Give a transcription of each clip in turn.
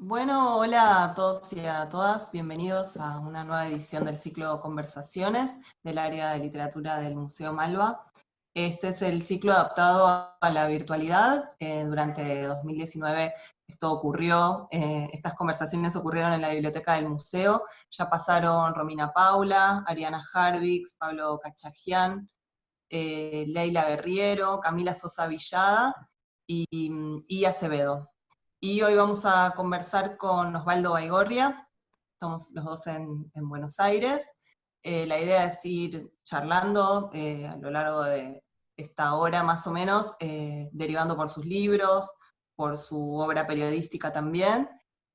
Bueno, hola a todos y a todas, bienvenidos a una nueva edición del ciclo Conversaciones del área de literatura del Museo Malva. Este es el ciclo adaptado a la virtualidad. Durante 2019 esto ocurrió, estas conversaciones ocurrieron en la biblioteca del museo. Ya pasaron Romina Paula, Ariana Harvix, Pablo Cachajian, Leila Guerriero, Camila Sosa Villada y Acevedo. Y hoy vamos a conversar con Osvaldo Baigorria, estamos los dos en Buenos Aires. La idea es ir charlando a lo largo de esta hora más o menos, derivando por sus libros, por su obra periodística también.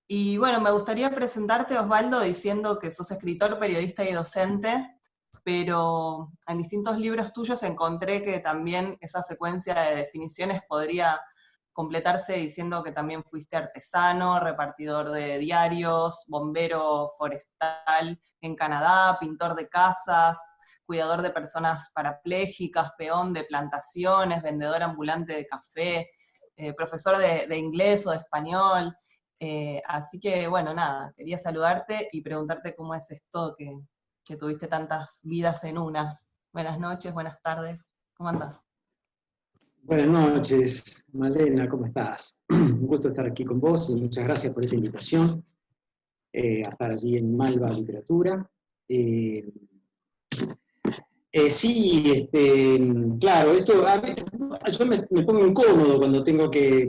Y bueno, me gustaría presentarte, Osvaldo, diciendo que sos escritor, periodista y docente, pero en distintos libros tuyos encontré que también esa secuencia de definiciones podría completarse diciendo que también fuiste artesano, repartidor de diarios, bombero forestal en Canadá, pintor de casas, cuidador de personas parapléjicas, peón de plantaciones, vendedor ambulante de café, profesor de inglés o de español. Así que, bueno, nada, quería saludarte y preguntarte cómo es esto que tuviste tantas vidas en una. Buenas noches, buenas tardes, ¿cómo andás? Buenas noches, Malena, ¿cómo estás? Un gusto estar aquí con vos y muchas gracias por esta invitación a estar allí en Malva Literatura. Sí, claro, esto, yo me pongo incómodo cuando tengo que,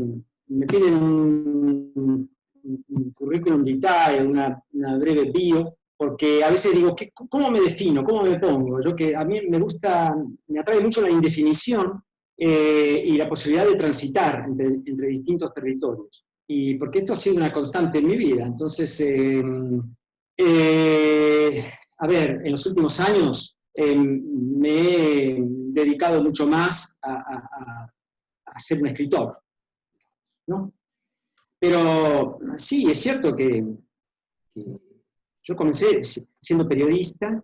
me piden un currículum vitae, una breve bio, porque a veces digo, ¿cómo me defino? ¿Cómo me pongo? Yo que a mí me gusta, me atrae mucho la indefinición y la posibilidad de transitar entre distintos territorios. Y porque esto ha sido una constante en mi vida. Entonces, a ver, en los últimos años me he dedicado mucho más a ser un escritor, ¿no? Pero sí, es cierto que yo comencé siendo periodista,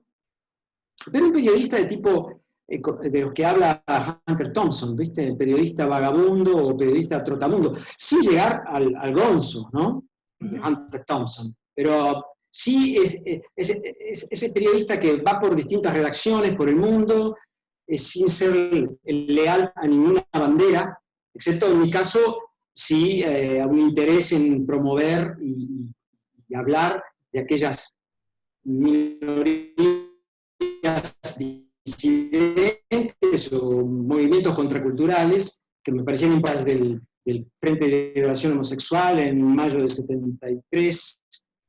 pero un periodista de tipo de los que habla Hunter Thompson, ¿viste? El periodista vagabundo o periodista trotamundo, sin llegar al gonzo, ¿no? De Hunter Thompson. Pero sí es ese periodista que va por distintas redacciones por el mundo, sin ser leal a ninguna bandera, excepto en mi caso, sí a un interés en promover y hablar de aquellas minorías disidentes o movimientos contraculturales que me parecían importantes del Frente de Liberación Homosexual en mayo del 73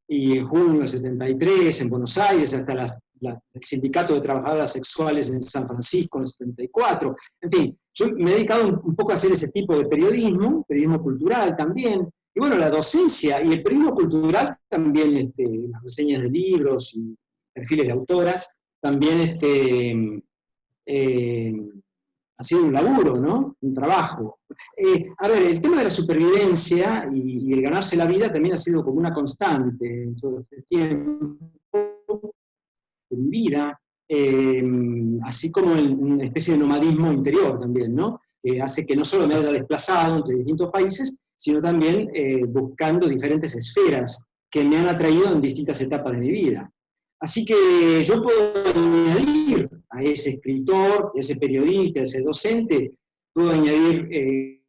y en junio del 73 en Buenos Aires, hasta el Sindicato de Trabajadoras Sexuales en San Francisco en el 74. En fin, yo me he dedicado un poco a hacer ese tipo de periodismo cultural también. Y bueno, la docencia y el periodismo cultural también, las reseñas de libros y perfiles de autoras, también ha sido un laburo, ¿no? Un trabajo. A ver, el tema de la supervivencia y el ganarse la vida también ha sido como una constante en todo este tiempo de mi vida, así como una especie de nomadismo interior también, ¿no? Que hace que no solo me haya desplazado entre distintos países, sino también buscando diferentes esferas que me han atraído en distintas etapas de mi vida. Así que yo puedo añadir a ese escritor, a ese periodista, a ese docente, puedo añadir,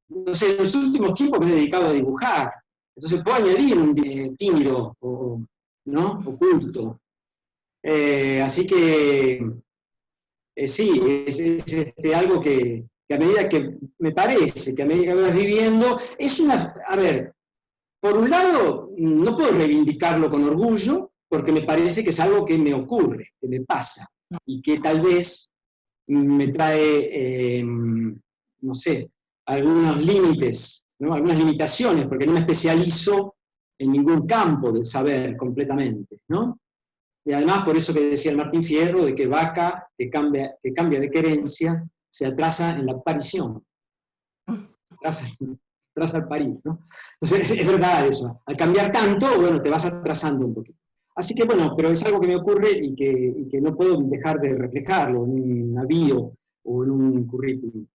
no sé, en los últimos tiempos me he dedicado a dibujar, entonces puedo añadir un tímido, ¿no? Oculto. Así que sí, es algo que a medida que me parece, que a medida que vas viviendo, es una, a ver, por un lado, no puedo reivindicarlo con orgullo, porque me parece que es algo que me ocurre, que me pasa, y que tal vez me trae, no sé, algunos límites, ¿no? Algunas limitaciones, porque no me especializo en ningún campo del saber completamente, ¿no? Y además, por eso que decía el Martín Fierro, de que vaca que cambia de querencia, se atrasa en la aparición. Atrasa al parir, ¿no? Entonces, es verdad eso. Al cambiar tanto, bueno, te vas atrasando un poquito. Así que, bueno, pero es algo que me ocurre y que no puedo dejar de reflejarlo en un bio o en un currículum.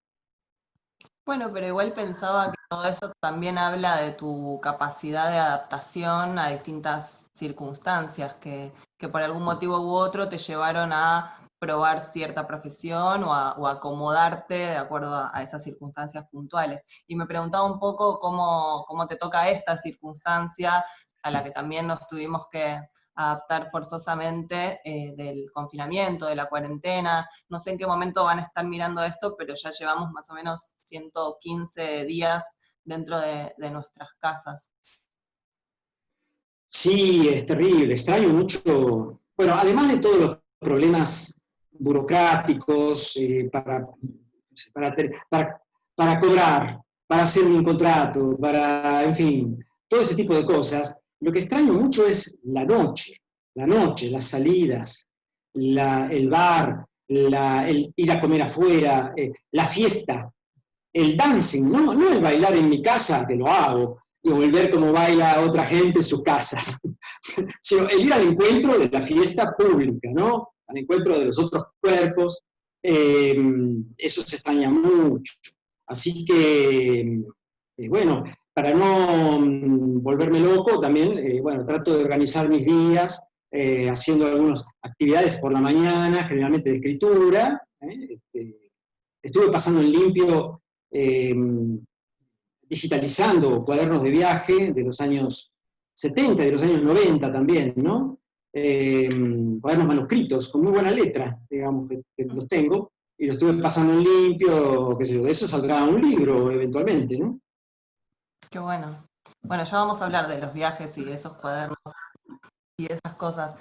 Bueno, pero igual pensaba todo eso también habla de tu capacidad de adaptación a distintas circunstancias que por algún motivo u otro te llevaron a probar cierta profesión o a acomodarte de acuerdo a esas circunstancias puntuales. Y me preguntaba un poco cómo te toca esta circunstancia a la que también nos tuvimos que adaptar forzosamente del confinamiento, de la cuarentena. No sé en qué momento van a estar mirando esto, pero ya llevamos más o menos 115 días dentro de nuestras casas. Sí, es terrible, extraño mucho. Bueno, además de todos los problemas burocráticos para, para cobrar, para hacer un contrato, para, en fin, todo ese tipo de cosas, lo que extraño mucho es la noche, las salidas, el bar, el ir a comer afuera, la fiesta, el dancing, no el bailar en mi casa, que lo hago, o el ver cómo baila otra gente en sus casas, sino el ir al encuentro de la fiesta pública, ¿no? Al encuentro de los otros cuerpos, eso se extraña mucho. Así que, bueno, para no volverme loco, también, bueno, trato de organizar mis días haciendo algunas actividades por la mañana, generalmente de escritura. Estuve pasando en limpio eh, digitalizando cuadernos de viaje de los años 70, de los años 90 también, ¿no? Cuadernos manuscritos, con muy buena letra, digamos, que los tengo, y los estuve pasando en limpio, qué sé yo, de eso saldrá un libro eventualmente, ¿no? Qué bueno. Bueno, ya vamos a hablar de los viajes y de esos cuadernos y de esas cosas.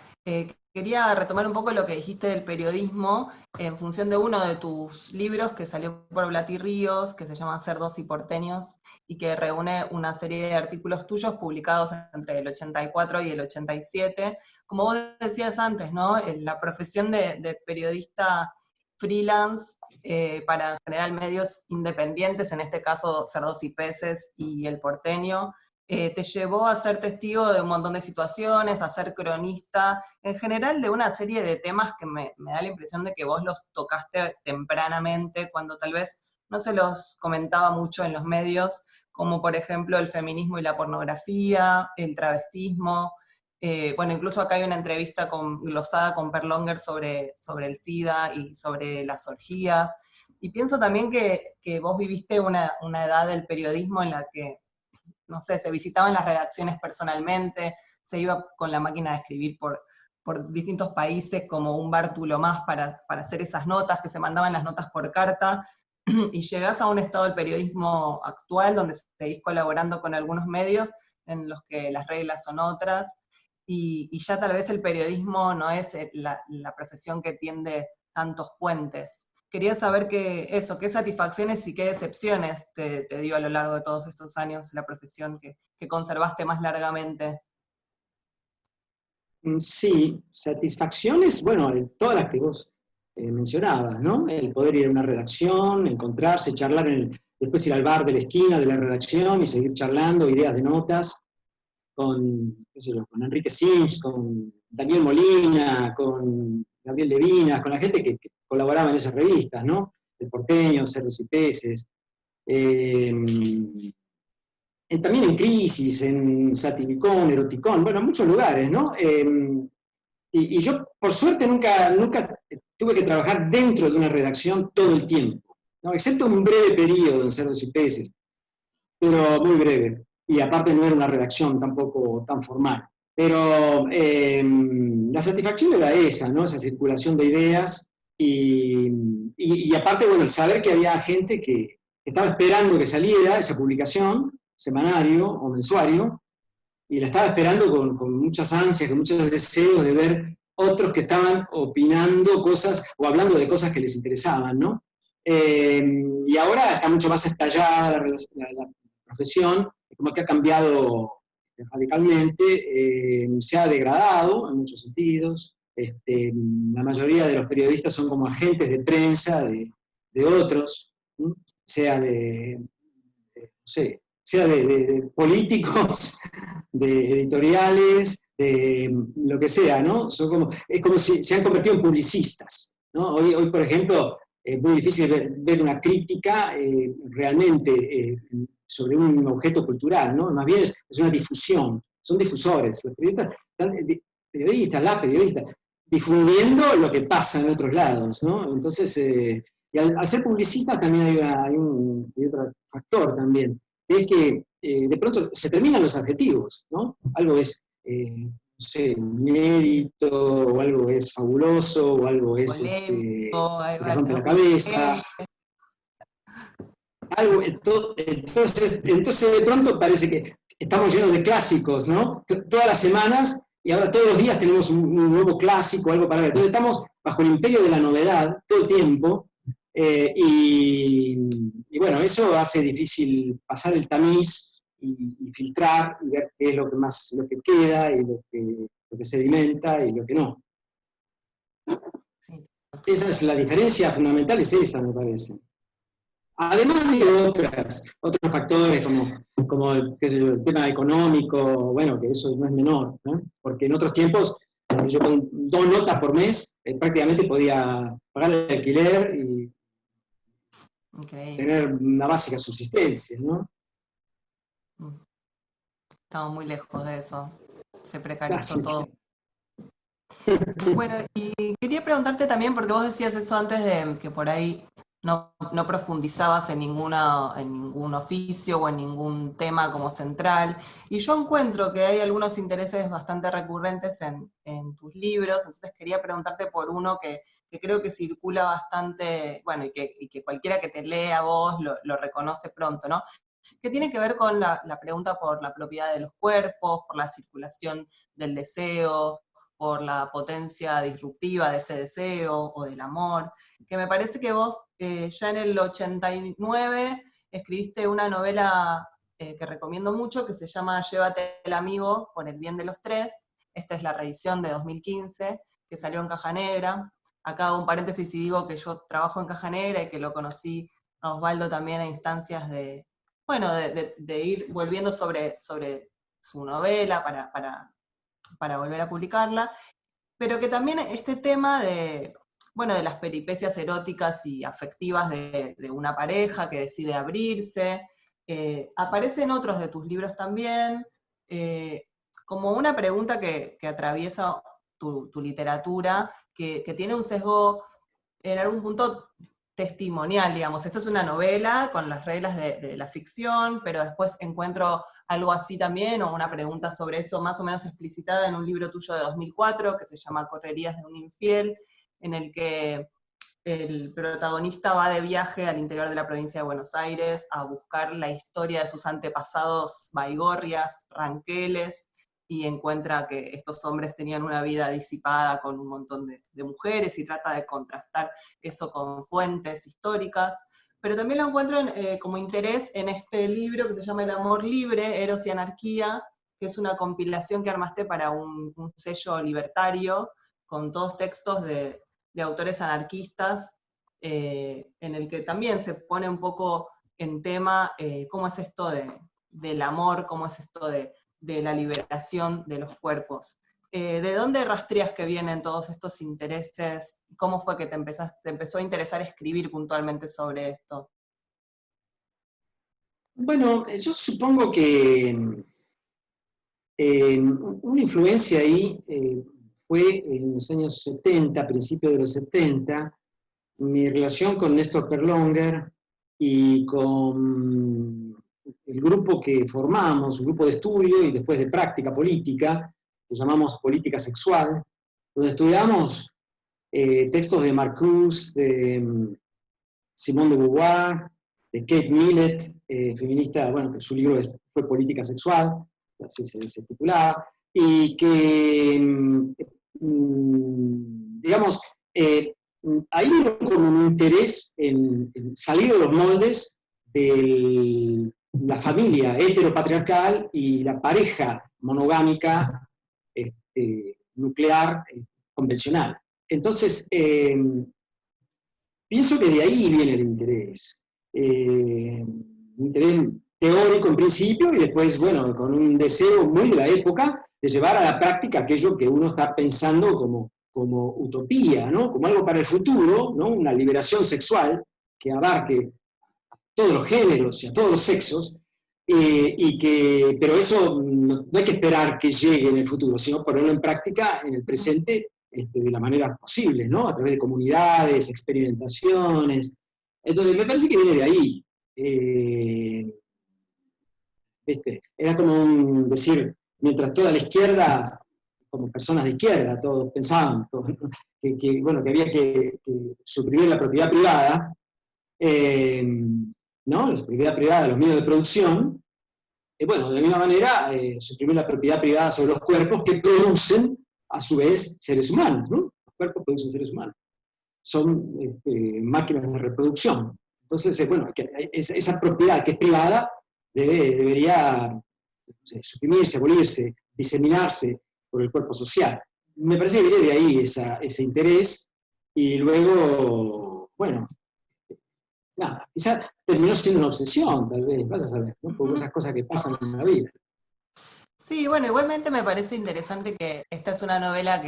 Quería retomar un poco lo que dijiste del periodismo en función de uno de tus libros que salió por Blatty Ríos, que se llama Cerdos y Porteños, y que reúne una serie de artículos tuyos publicados entre el 84 y el 87. Como vos decías antes, ¿no? La profesión de periodista freelance para generar medios independientes, en este caso Cerdos y Peces y El Porteño, te llevó a ser testigo de un montón de situaciones, a ser cronista, en general de una serie de temas que me da la impresión de que vos los tocaste tempranamente, cuando tal vez no se los comentaba mucho en los medios, como por ejemplo el feminismo y la pornografía, el travestismo. Bueno, incluso acá hay una entrevista glosada con Per Longer sobre el SIDA y sobre las orgías. Y pienso también que vos viviste una edad del periodismo en la que no sé, se visitaban las redacciones personalmente, se iba con la máquina de escribir por distintos países como un bártulo más para hacer esas notas, que se mandaban las notas por carta, y llegás a un estado del periodismo actual donde seguís colaborando con algunos medios en los que las reglas son otras, y ya tal vez el periodismo no es la profesión que tiende tantos puentes. Quería saber qué satisfacciones y qué decepciones te dio a lo largo de todos estos años la profesión que conservaste más largamente. Sí, satisfacciones, bueno, todas las que vos mencionabas, ¿no? El poder ir a una redacción, encontrarse, charlar, después ir al bar de la esquina de la redacción y seguir charlando, ideas de notas, qué sé yo, con Enrique Sims, con Daniel Molina, con Gabriel Levinas, con la gente que colaboraba en esas revistas, ¿no? El Porteño, Cerdos y Peces. También en Crisis, en Satiricón, Eroticón, bueno, en muchos lugares, ¿no? Y yo, por suerte, nunca tuve que trabajar dentro de una redacción todo el tiempo, ¿no? Excepto un breve periodo en Cerdos y Peces, pero muy breve. Y aparte no era una redacción tampoco tan formal. Pero la satisfacción era esa, ¿no? Esa circulación de ideas y aparte, bueno, el saber que había gente que estaba esperando que saliera esa publicación, semanario o mensuario, y la estaba esperando con muchas ansias, con muchos deseos de ver otros que estaban opinando cosas o hablando de cosas que les interesaban, ¿no? Y ahora está mucho más estallada la profesión, como que ha cambiado radicalmente, se ha degradado en muchos sentidos. La mayoría de los periodistas son como agentes de prensa de otros, ¿no? Sea no sé, sea de políticos, de editoriales, de lo que sea, ¿no? Es como si se han convertido en publicistas, ¿no? Hoy, por ejemplo, Es muy difícil ver una crítica realmente sobre un objeto cultural, ¿no? Más bien es una difusión, son difusores. Los periodistas, las periodistas, difundiendo lo que pasa en otros lados, ¿no? Entonces, y al ser publicistas también hay otro factor también, que es que de pronto se terminan los adjetivos, ¿no? Algo es, no sé, inédito, o algo es fabuloso, o algo es Polémico, hay te rompe la varios cabeza, algo, entonces de pronto parece que estamos llenos de clásicos, ¿no? Todas las semanas, y ahora todos los días tenemos un nuevo clásico, algo para ver. Entonces estamos bajo el imperio de la novedad todo el tiempo, y bueno, eso hace difícil pasar el tamiz y filtrar y ver qué es lo que queda y lo que sedimenta y lo que no. Sí. Esa es la diferencia fundamental, es esa, me parece. Además de otros factores como el tema económico, bueno, que eso no es menor, ¿no? Porque en otros tiempos, yo con 2 notas por mes prácticamente podía pagar el alquiler y tener una básica subsistencia, ¿no? Estamos muy lejos de eso, se precarizó Casi. todo. Bueno, y quería preguntarte también, porque vos decías eso antes de que por ahí no profundizabas en ningún oficio o en ningún tema como central, y yo encuentro que hay algunos intereses bastante recurrentes en tus libros, entonces quería preguntarte por uno que creo que circula bastante, bueno, y que cualquiera que te lea a vos lo reconoce pronto, ¿no? Que tiene que ver con la pregunta por la propiedad de los cuerpos, por la circulación del deseo, por la potencia disruptiva de ese deseo o del amor, que me parece que vos ya en el 89 escribiste una novela que recomiendo mucho, que se llama Llévate el amigo por el bien de los tres. Esta es la reedición de 2015, que salió en Caja Negra. Acá hago un paréntesis y digo que yo trabajo en Caja Negra y que lo conocí a Osvaldo también a instancias de ir volviendo sobre su novela para volver a publicarla, pero que también este tema de las peripecias eróticas y afectivas de una pareja que decide abrirse, aparece en otros de tus libros también, como una pregunta que atraviesa tu literatura, que tiene un sesgo en algún punto testimonial, digamos. Esto es una novela con las reglas de la ficción, pero después encuentro algo así también, o una pregunta sobre eso más o menos explicitada en un libro tuyo de 2004, que se llama Correrías de un infiel, en el que el protagonista va de viaje al interior de la provincia de Buenos Aires a buscar la historia de sus antepasados baigorrias, ranqueles, y encuentra que estos hombres tenían una vida disipada con un montón de mujeres, y trata de contrastar eso con fuentes históricas, pero también lo encuentro como interés en este libro que se llama El amor libre, Eros y anarquía, que es una compilación que armaste para un sello libertario, con todos textos de autores anarquistas, en el que también se pone un poco en tema cómo es esto del amor, cómo es esto de la liberación de los cuerpos. ¿De dónde rastreas que vienen todos estos intereses? ¿Cómo fue que te empezó a interesar escribir puntualmente sobre esto? Bueno, yo supongo que una influencia ahí fue en los años 70, principios de los 70, mi relación con Néstor Perlonger y con el grupo que formamos, un grupo de estudio y después de práctica política, que llamamos política sexual, donde estudiamos textos de Marcuse, de Simone de Beauvoir, de Kate Millett, feminista, bueno, que su libro fue Política Sexual, así se titulaba, y que, digamos, ahí vino con un interés en salir de los moldes de la familia heteropatriarcal y la pareja monogámica nuclear convencional. Entonces, pienso que de ahí viene el interés. Un interés teórico en principio y después, bueno, con un deseo muy de la época de llevar a la práctica aquello que uno está pensando como como utopía, ¿no? Como algo para el futuro, ¿no? Una liberación sexual que abarque todos los géneros y a todos los sexos, pero eso no hay que esperar que llegue en el futuro, sino ponerlo en práctica en el presente de la manera posible, ¿no? A través de comunidades, experimentaciones. Entonces, me parece que viene de ahí. Era como decir, mientras toda la izquierda, como personas de izquierda, todos pensaban bueno, que había que suprimir la propiedad privada, ¿no? La propiedad privada de los medios de producción, bueno, de la misma manera, suprimir la propiedad privada sobre los cuerpos que producen, a su vez, seres humanos, ¿no? Los cuerpos producen seres humanos. Son máquinas de reproducción. Entonces, bueno, esa propiedad que es privada debería suprimirse, abolirse, diseminarse por el cuerpo social. Me parece que viene de ahí ese interés, y luego, bueno, nada, quizás terminó siendo una obsesión, tal vez, vas a saber, ¿no? Por esas cosas que pasan en la vida. Sí, bueno, igualmente me parece interesante que esta es una novela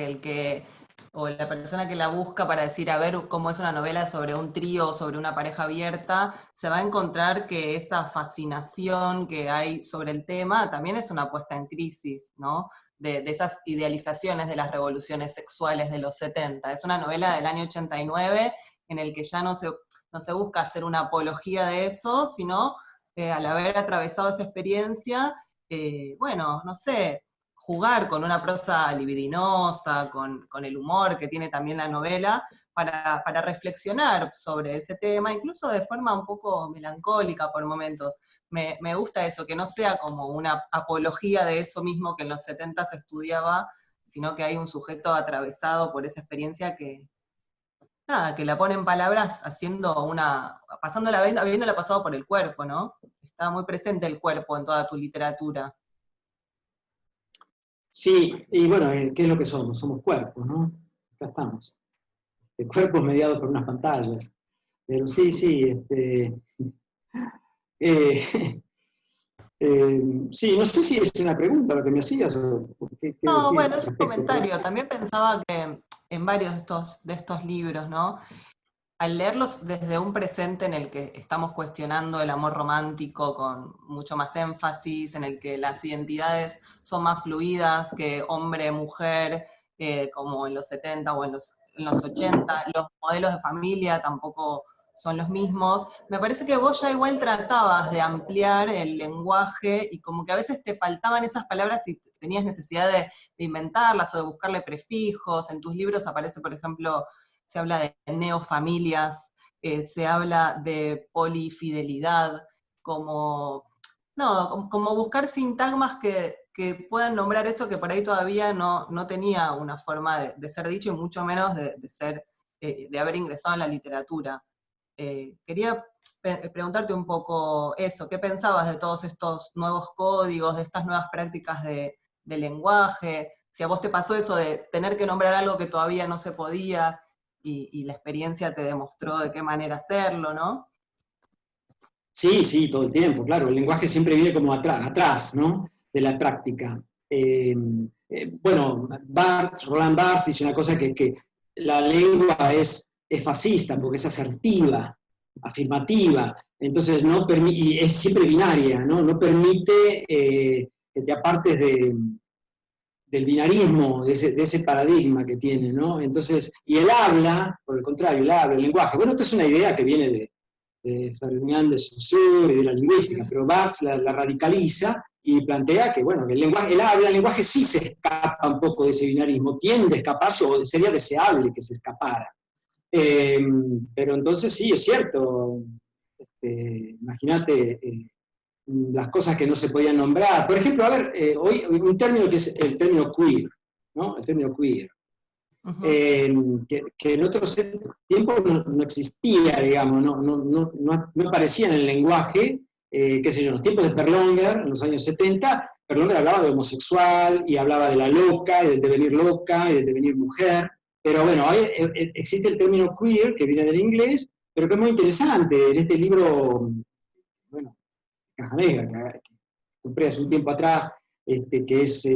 o la persona que la busca para decir, a ver cómo es una novela sobre un trío o sobre una pareja abierta, se va a encontrar que esa fascinación que hay sobre el tema también es una puesta en crisis, ¿no? De esas idealizaciones de las revoluciones sexuales de los 70. Es una novela del año 89 en el que ya no se busca hacer una apología de eso, sino al haber atravesado esa experiencia, bueno, no sé, jugar con una prosa libidinosa, con el humor que tiene también la novela, para reflexionar sobre ese tema, incluso de forma un poco melancólica por momentos. Me gusta eso, que no sea como una apología de eso mismo que en los 70 se estudiaba, sino que hay un sujeto atravesado por esa experiencia que, nada, que la pone en palabras habiéndola pasado por el cuerpo, ¿no? Está muy presente el cuerpo en toda tu literatura. Sí, y bueno, ¿qué es lo que somos? Somos cuerpos, ¿no? Acá estamos. Cuerpos mediados por unas pantallas. Pero sí, eh, sí, no sé si es una pregunta lo que me hacías o qué No, decir bueno, al es un respecto. comentario. También pensaba que en varios de estos libros, ¿no? Al leerlos desde un presente en el que estamos cuestionando el amor romántico con mucho más énfasis, en el que las identidades son más fluidas que hombre-mujer, como en los 70 o en los 80, los modelos de familia tampoco son los mismos. Me parece que vos ya igual tratabas de ampliar el lenguaje y como que a veces te faltaban esas palabras y tenías necesidad de inventarlas o de buscarle prefijos. En tus libros aparece, por ejemplo, se habla de neofamilias, se habla de polifidelidad, como buscar sintagmas que puedan nombrar eso que por ahí todavía no tenía una forma de ser dicho y mucho menos de haber ingresado en la literatura. Quería preguntarte un poco eso, ¿qué pensabas de todos estos nuevos códigos, de estas nuevas prácticas de lenguaje? Si a vos te pasó eso de tener que nombrar algo que todavía no se podía y la experiencia te demostró de qué manera hacerlo, ¿no? Sí, sí, todo el tiempo, claro. El lenguaje siempre viene como atrás, ¿no? De la práctica. Bueno, Roland Barthes dice una cosa que la lengua es fascista porque es asertiva, afirmativa, entonces y es siempre binaria, ¿no? No permite que te apartes del binarismo, de ese paradigma que tiene, ¿no? Entonces, y el habla, por el contrario, el lenguaje. Bueno, esto es una idea que viene de Ferdinand de Saussure y de la lingüística, pero Barthes la radicaliza y plantea que, bueno, que el lenguaje sí se escapa un poco de ese binarismo, tiende a escaparse, o sería deseable que se escapara. Pero entonces sí, es cierto, imagínate las cosas que no se podían nombrar. Por ejemplo, a ver, hoy un término que es el término queer, ¿no? El término queer. Que en otros tiempos no existía, digamos, no aparecía en el lenguaje, qué sé yo, en los tiempos de Perlonger, en los años 70, Perlonger hablaba de homosexual y hablaba de la loca, y del devenir mujer, pero bueno, hoy existe el término queer, que viene del inglés, pero que es muy interesante. En este libro, bueno, Caja Negra, que compré hace un tiempo atrás, que es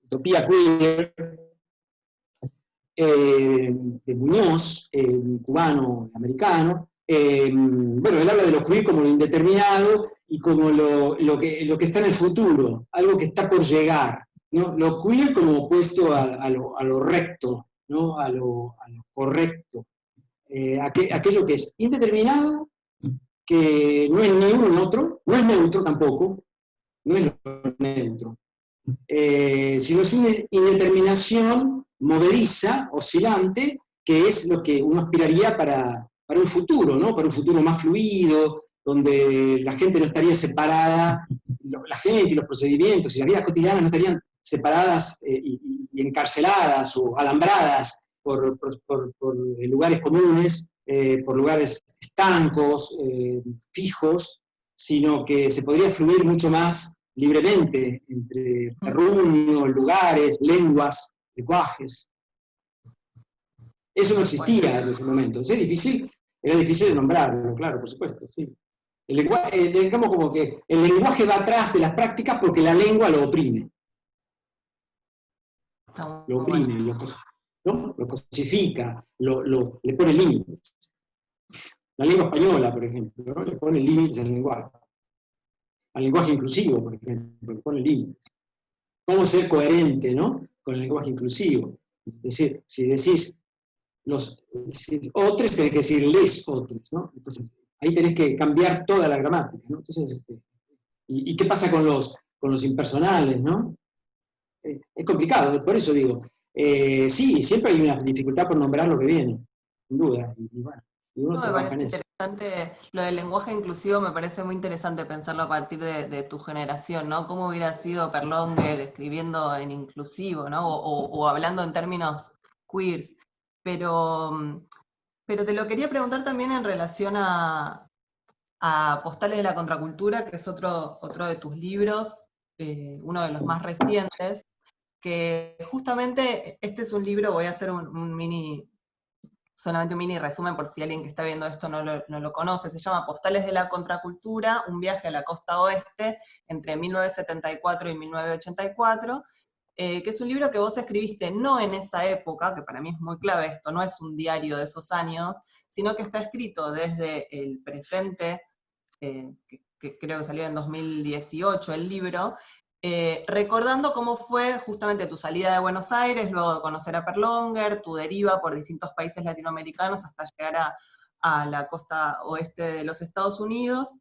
Utopía Queer, de Muñoz, cubano, americano. Bueno, él habla de lo queer como lo indeterminado y como lo que está en el futuro, algo que está por llegar, ¿no? Lo queer como opuesto a lo recto, ¿no? A lo correcto. Aquello que es indeterminado, que no es ni uno ni otro, no es neutro tampoco, no es lo neutro, sino es una indeterminación movediza, oscilante, que es lo que uno aspiraría para un futuro, ¿no? Para un futuro más fluido, donde la gente no estaría separada, la gente y los procedimientos y las vidas cotidianas no estarían separadas y encarceladas o alambradas por lugares comunes, por lugares estancos, fijos, sino que se podría fluir mucho más libremente entre terruños, lugares, lenguas, lenguajes. Eso no existía en ese momento. Es difícil, era difícil de nombrarlo, claro, por supuesto, sí. Digamos como que el lenguaje va atrás de las prácticas porque la lengua lo oprime. Lo oprime, ¿no? Lo cosifica, le pone límites. La lengua española, por ejemplo, ¿no? Le pone límites al lenguaje. Al lenguaje inclusivo, por ejemplo, le pone límites. ¿Cómo ser coherente, ¿no? Con el lenguaje inclusivo? Es decir, si decís otros, tenés que decir les otros, ¿no? Entonces, ahí tenés que cambiar toda la gramática, ¿no? Entonces, ¿y qué pasa con los impersonales, ¿no? Es complicado, por eso digo, sí, siempre hay una dificultad por nombrar lo que viene, sin duda, y bueno, y uno trabaja en eso. Interesante, lo del lenguaje inclusivo me parece muy interesante pensarlo a partir de tu generación, ¿no? ¿Cómo hubiera sido Perlonger escribiendo en inclusivo, ¿no? O hablando en términos queers. Pero te lo quería preguntar también en relación a Postales de la Contracultura, que es otro de tus libros, uno de los más recientes, que justamente este es un libro, voy a hacer solamente un mini resumen por si alguien que está viendo esto no lo conoce, se llama Postales de la Contracultura, un viaje a la costa oeste entre 1974 y 1984, que es un libro que vos escribiste no en esa época, que para mí es muy clave esto, no es un diario de esos años, sino que está escrito desde el presente, que creo que salió en 2018 el libro, recordando cómo fue justamente tu salida de Buenos Aires, luego de conocer a Perlonger, tu deriva por distintos países latinoamericanos hasta llegar a la costa oeste de los Estados Unidos.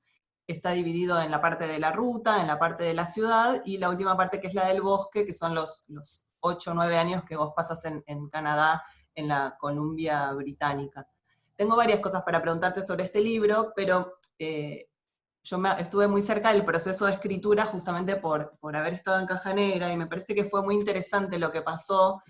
Está dividido en la parte de la ruta, en la parte de la ciudad, y la última parte que es la del bosque, que son los 8 o 9 años que vos pasas en Canadá, en la Columbia Británica. Tengo varias cosas para preguntarte sobre este libro, pero yo estuve muy cerca del proceso de escritura justamente por haber estado en Caja Negra, y me parece que fue muy interesante lo que pasó.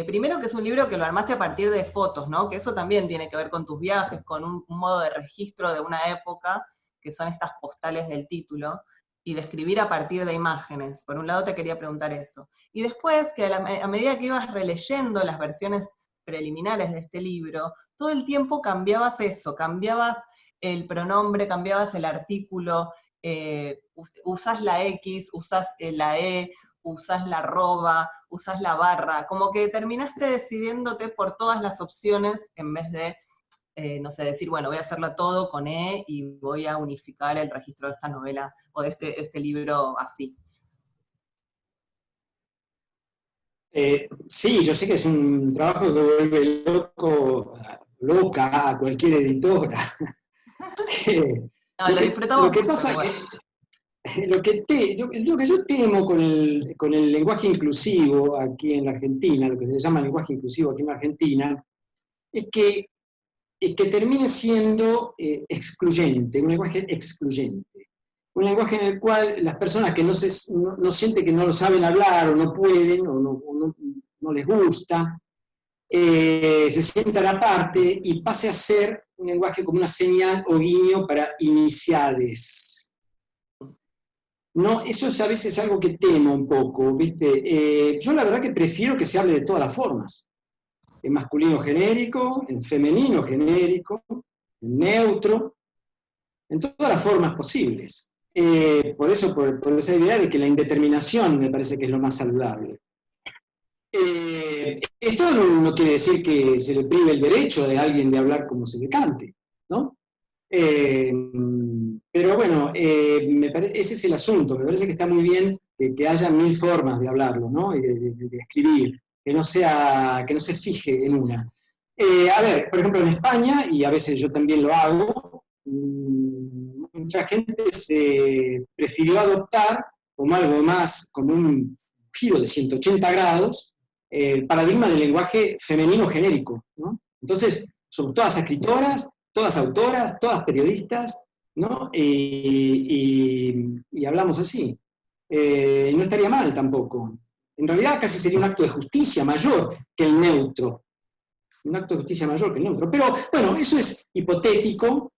Primero que es un libro que lo armaste a partir de fotos, ¿no? Que eso también tiene que ver con tus viajes, con un modo de registro de una época, que son estas postales del título, y de escribir a partir de imágenes. Por un lado te quería preguntar eso. Y después, que a medida que ibas releyendo las versiones preliminares de este libro, todo el tiempo cambiabas eso, cambiabas el pronombre, cambiabas el artículo, usás la X, usás la E, usás la arroba, usás la barra, como que terminaste decidiéndote por todas las opciones en vez de, no sé, decir, bueno, voy a hacerlo todo con E y voy a unificar el registro de esta novela o de este libro así. Sí, yo sé que es un trabajo que vuelve loca a cualquier editora. No, lo disfrutamos lo que mucho, pasa bueno. lo que yo temo con el lenguaje inclusivo aquí en la Argentina, lo que se llama lenguaje inclusivo aquí en la Argentina, es que termine siendo excluyente, un lenguaje excluyente. Un lenguaje en el cual las personas que no sienten que no lo saben hablar, o no pueden, o no les gusta, se sientan aparte y pase a ser un lenguaje como una señal o guiño para iniciades. No, eso es a veces algo que temo un poco, ¿viste? Yo la verdad que prefiero que se hable de todas las formas. En masculino genérico, en femenino genérico, en neutro, en todas las formas posibles. Por esa idea de que la indeterminación me parece que es lo más saludable. Esto no quiere decir que se le prive el derecho de alguien de hablar como se le cante, ¿no? Pero bueno, ese es el asunto. Me parece que está muy bien que haya mil formas de hablarlo, ¿no? Y de escribir, que no se fije en una. A ver, por ejemplo, en España, y a veces yo también lo hago, mucha gente se prefirió adoptar como algo más, como un giro de 180 grados, el paradigma del lenguaje femenino genérico, ¿no? Entonces, somos todas escritoras, todas autoras, todas periodistas, ¿no? Y hablamos así. No estaría mal tampoco. En realidad casi sería un acto de justicia mayor que el neutro. Un acto de justicia mayor que el neutro. Pero bueno, eso es hipotético,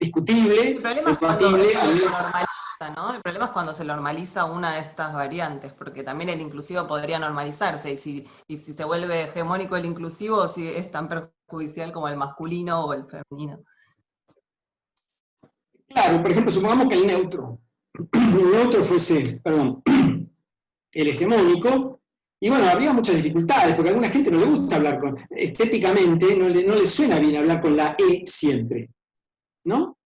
discutible, El problema es cuando debatible. se normaliza, ¿no? El problema es cuando se normaliza una de estas variantes, porque también el inclusivo podría normalizarse, y si se vuelve hegemónico el inclusivo, si es tan perjudicial como el masculino o el femenino. Claro, por ejemplo, supongamos que el neutro fuese, perdón, el hegemónico, y bueno, habría muchas dificultades, porque a alguna gente no le gusta hablar estéticamente no le suena bien hablar con la E siempre, ¿no?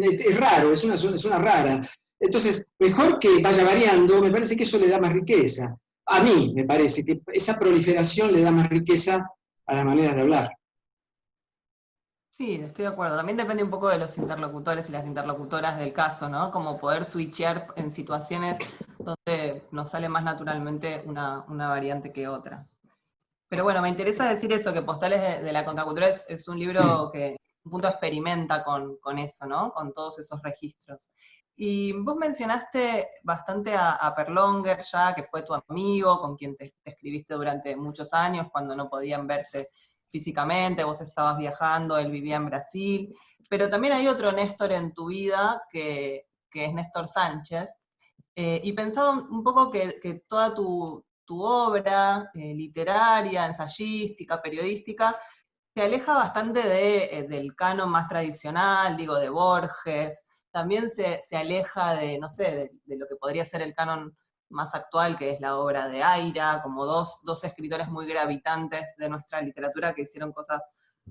Es raro, es una rara. Entonces, mejor que vaya variando, me parece que eso le da más riqueza. A mí me parece que esa proliferación le da más riqueza a las maneras de hablar. Sí, estoy de acuerdo. También depende un poco de los interlocutores y las interlocutoras del caso, ¿no? Como poder switchear en situaciones donde nos sale más naturalmente una variante que otra. Pero bueno, me interesa decir eso, que Postales de la Contracultura es un libro que un punto experimenta con eso, ¿no? Con todos esos registros. Y vos mencionaste bastante a Perlonger ya, que fue tu amigo, con quien te escribiste durante muchos años, cuando no podían verse físicamente, vos estabas viajando, él vivía en Brasil, pero también hay otro Néstor en tu vida, que es Néstor Sánchez, y pensaba un poco que toda tu obra literaria, ensayística, periodística, se aleja bastante del canon más tradicional, digo, de Borges, también se aleja de, no sé, de lo que podría ser el canon más actual, que es la obra de Aira, como dos escritores muy gravitantes de nuestra literatura que hicieron cosas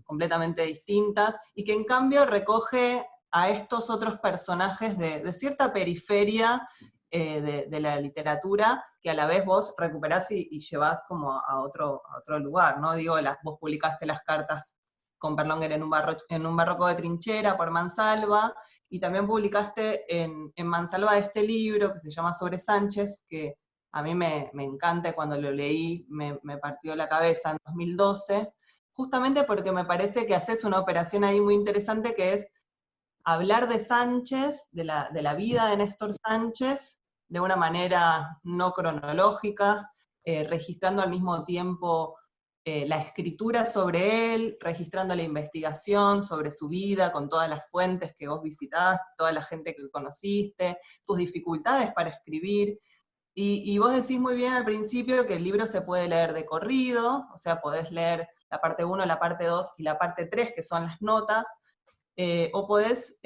completamente distintas, y que en cambio recoge a estos otros personajes de cierta periferia de la literatura, que a la vez vos recuperás y llevás como a otro lugar, ¿no? Digo, vos publicaste las cartas con Perlonger en un barroco de trinchera por Mansalva, y también publicaste en Mansalva este libro que se llama Sobre Sánchez, que a mí me encanta, cuando lo leí me partió la cabeza en 2012, justamente porque me parece que haces una operación ahí muy interesante, que es hablar de Sánchez, de la vida de Néstor Sánchez, de una manera no cronológica, registrando al mismo tiempo la escritura sobre él, registrando la investigación sobre su vida, con todas las fuentes que vos visitaste, toda la gente que conociste, tus dificultades para escribir. Y vos decís muy bien al principio que el libro se puede leer de corrido, o sea, podés leer la parte 1, la parte 2 y la parte 3, que son las notas, o podés,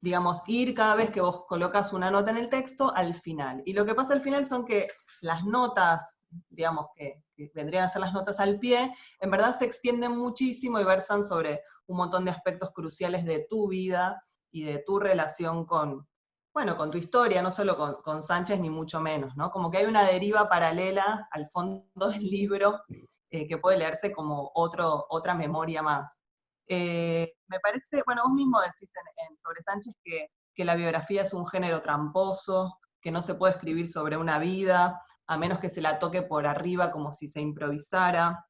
digamos, ir cada vez que vos colocas una nota en el texto al final. Y lo que pasa al final son que las notas, digamos, que vendrían a ser las notas al pie, en verdad se extienden muchísimo y versan sobre un montón de aspectos cruciales de tu vida y de tu relación con, bueno, con tu historia, no solo con Sánchez ni mucho menos, ¿no? Como que hay una deriva paralela al fondo del libro que puede leerse como otra memoria más. Me parece, bueno, vos mismo decís sobre Sánchez que la biografía es un género tramposo, que no se puede escribir sobre una vida, a menos que se la toque por arriba como si se improvisara.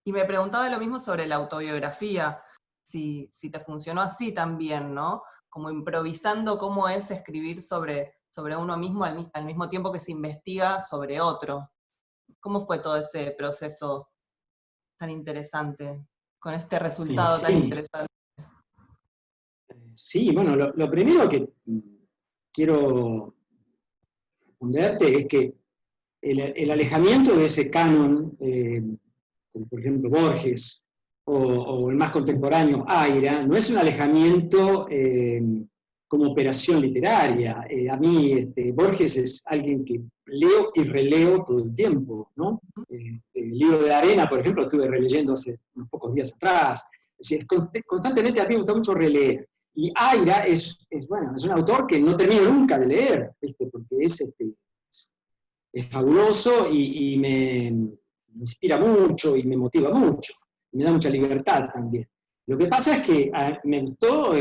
Y me preguntaba lo mismo sobre la autobiografía, si te funcionó así también, ¿no? Como improvisando cómo es escribir sobre uno mismo al mismo tiempo que se investiga sobre otro. ¿Cómo fue todo ese proceso tan interesante, con este resultado tan Sí, interesante? sí, bueno, lo primero que quiero responderte es que el alejamiento de ese canon, como por ejemplo Borges, o el más contemporáneo, Aira, no es un alejamiento como operación literaria. A mí Borges es alguien que leo y releo todo el tiempo, ¿no? El libro de la arena, por ejemplo, lo estuve releyendo hace unos pocos días atrás. Es decir, constantemente a mí me gusta mucho releer. Y Aira bueno, es un autor que no termino nunca de leer, ¿viste? Porque es fabuloso y me inspira mucho y me motiva mucho. Y me da mucha libertad también. Lo que pasa es que me gustó,